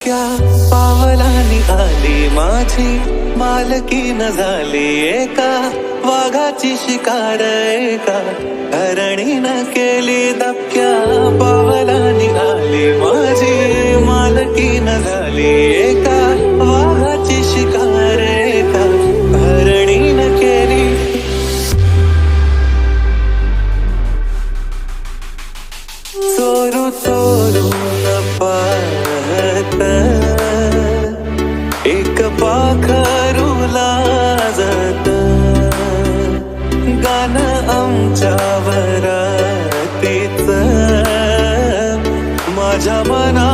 दबक्या पावलांनी आली माझी मालकीन झाली एका वाघाची शिकार एका हरणीनं केली दबक्या पावलांनी आली माझी मालकीन झाली एका वाघाची शिकार एका हरणीनं केली चोरू चोरून पाहत एक पाखरू लाजत गाणं आमच्या वरातीच माझ्या मना